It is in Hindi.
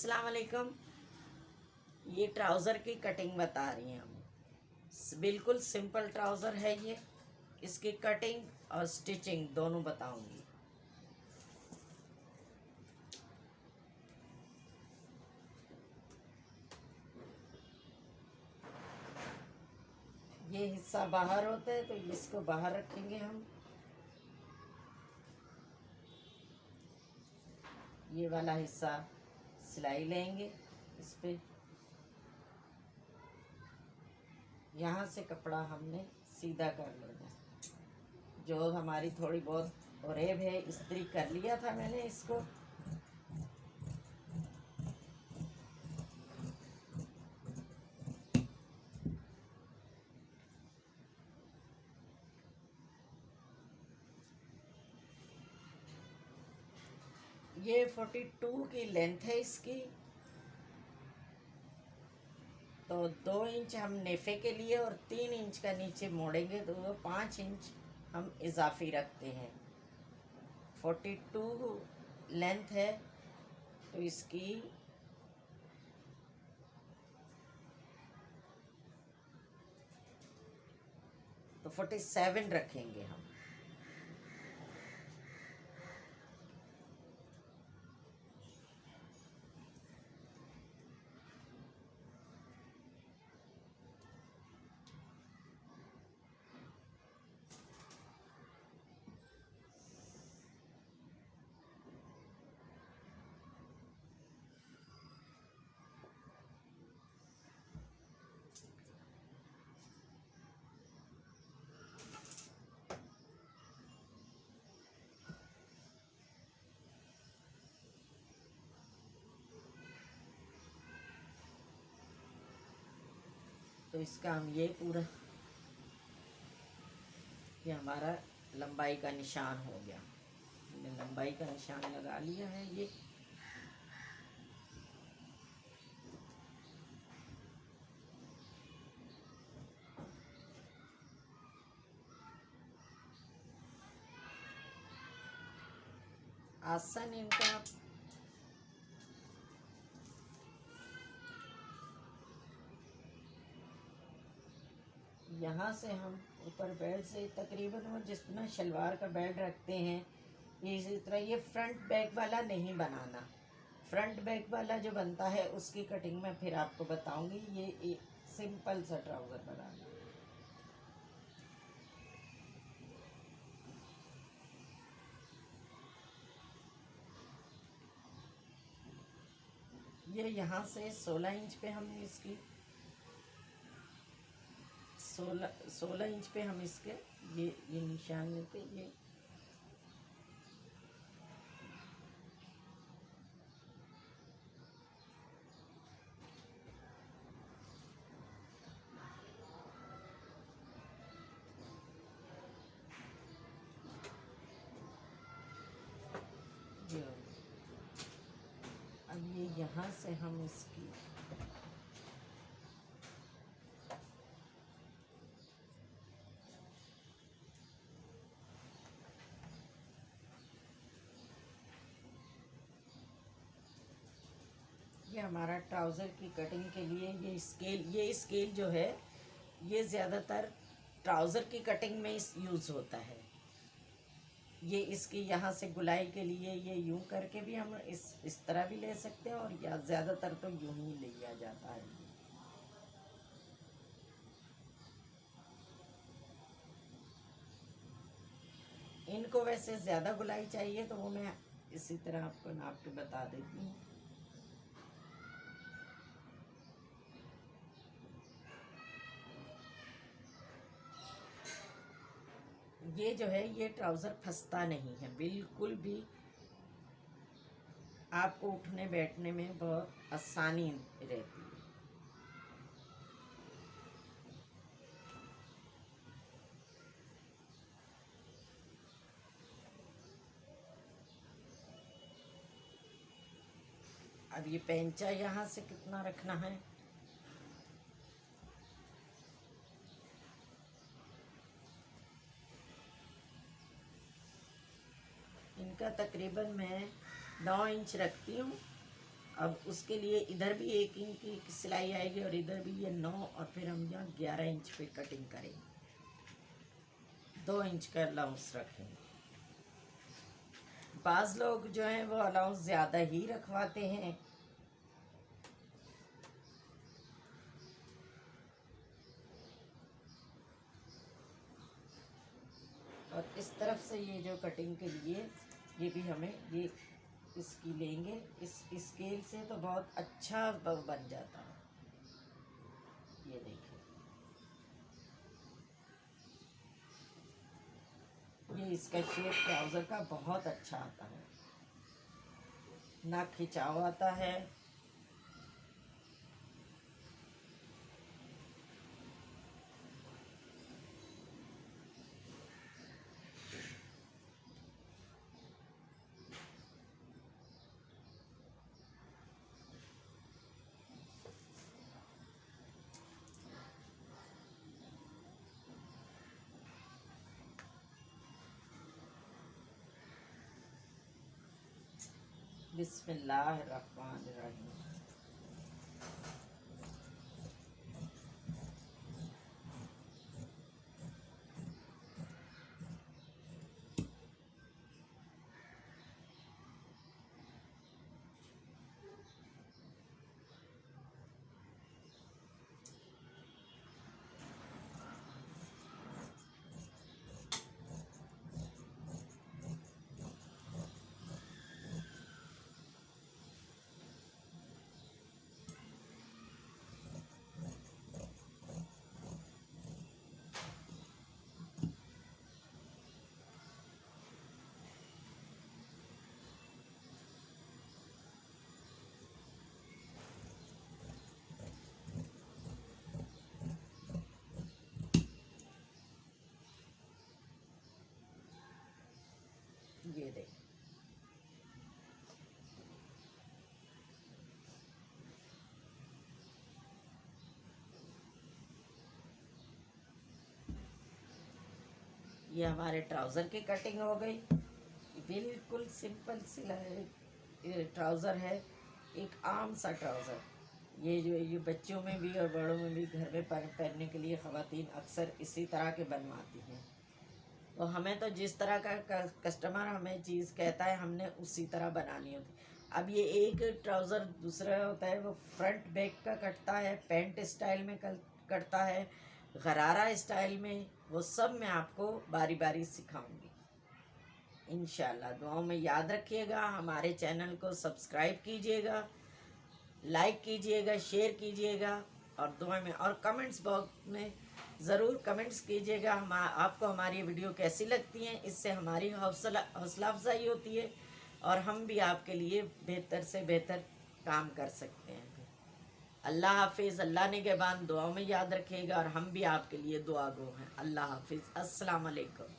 अस्सलाम वालेकुम। ये ट्राउज़र की कटिंग बता रही हैं हम। बिल्कुल सिंपल ट्राउज़र है ये। इसकी कटिंग और स्टिचिंग दोनों बताऊंगी। ये हिस्सा बाहर होता है तो इसको बाहर रखेंगे हम। ये वाला हिस्सा सिलाई लेंगे इस पे। यहाँ से कपड़ा हमने सीधा कर लेना। जो हमारी थोड़ी बहुत ओरेब है इस्त्री कर लिया था मैंने इसको। ये 42 की लेंथ है इसकी। तो 2 इंच हम नेफे के लिए और 3 इंच का नीचे मोड़ेंगे तो 5 इंच हम इजाफी रखते हैं। 42 लेंथ है तो इसकी तो 47 रखेंगे हम। तो इसका हम ये पूरा ये हमारा लंबाई का निशान हो गया। हमने लंबाई का निशान लगा लिया है। ये आसन इनका यहाँ से हम ऊपर बेल्ट से तकरीबन वो जितना शलवार का बेल्ट रखते हैं इसी तरह ये फ्रंट बैक वाला नहीं बनाना। फ्रंट बैक वाला जो बनता है उसकी कटिंग मैं फिर आपको बताऊंगी। ये सिंपल सा ट्राउज़र बनाना। ये यहाँ से 16 इंच पे हम इसकी 16 इंच पे हम इसके ये निशान लेके ये ये अब ये यहाँ से हम इसकी ये हमारा ट्राउज़र की कटिंग के लिए ये स्केल जो है ये ज़्यादातर ट्राउज़र की कटिंग में यूज़ होता है। ये इसकी यहाँ से गुलाई के लिए ये यूं करके भी हम इस तरह भी ले सकते हैं और या ज़्यादातर तो यूं ही लिया जाता है। इनको वैसे ज़्यादा गुलाई चाहिए तो वो मैं इसी तरह आपको नाप के बता देती हूँ। ये जो है ये ट्राउज़र फंसता नहीं है बिल्कुल भी। आपको उठने बैठने में बहुत आसानी रहती है। अब ये पेंचा यहाँ से कितना रखना है इनका तकरीबन मैं 9 इंच रखती हूँ। अब उसके लिए इधर भी 1 इंच की सिलाई आएगी और इधर भी ये 9, और फिर हम यहाँ 11 इंच पे कटिंग करेंगे, 2 इंच का अलाउंस रखेंगे। बाज़ लोग जो हैं वो अलाउंस ज़्यादा ही रखवाते हैं, और इस तरफ से ये जो कटिंग के लिए ये भी हमें ये इसकी लेंगे, इस स्केल से तो बहुत अच्छा बन जाता है। ये देखिए, ये इसका शेप ट्राउज़र का बहुत अच्छा आता है, ना खिंचाव आता है। बिस्मिल्लाहिर्रहमानिर्रहीम। ये देख, ये हमारे ट्राउज़र की कटिंग हो गई। बिल्कुल सिंपल सिलाई ट्राउज़र है, एक आम सा ट्राउज़र। ये जो ये बच्चों में भी और बड़ों में भी घर में पहनने के लिए ख़वातीन अक्सर इसी तरह के बनवाती हैं। तो हमें तो जिस तरह का कस्टमर हमें चीज़ कहता है हमने उसी तरह बनानी होती। अब ये एक ट्राउज़र दूसरा होता है, वो फ्रंट बैक का कटता है, पैंट स्टाइल में कटता है, गरारा स्टाइल में, वो सब मैं आपको बारी बारी सिखाऊंगी इंशाल्लाह। दुआओं में याद रखिएगा, हमारे चैनल को सब्सक्राइब कीजिएगा, लाइक कीजिएगा, शेयर कीजिएगा, और दुआ में और कमेंट्स बॉक्स में ज़रूर कमेंट्स कीजिएगा हम आपको हमारी वीडियो कैसी लगती हैं। इससे हमारी हौसला अफजाई होती है और हम भी आपके लिए बेहतर से बेहतर काम कर सकते हैं। अल्लाह हाफिज़, अल्लाह निगहबान, दुआओं में याद रखिएगा, और हम भी आपके लिए दुआ गो हैं। अल्लाह हाफिज़, अस्सलाम वालेकुम।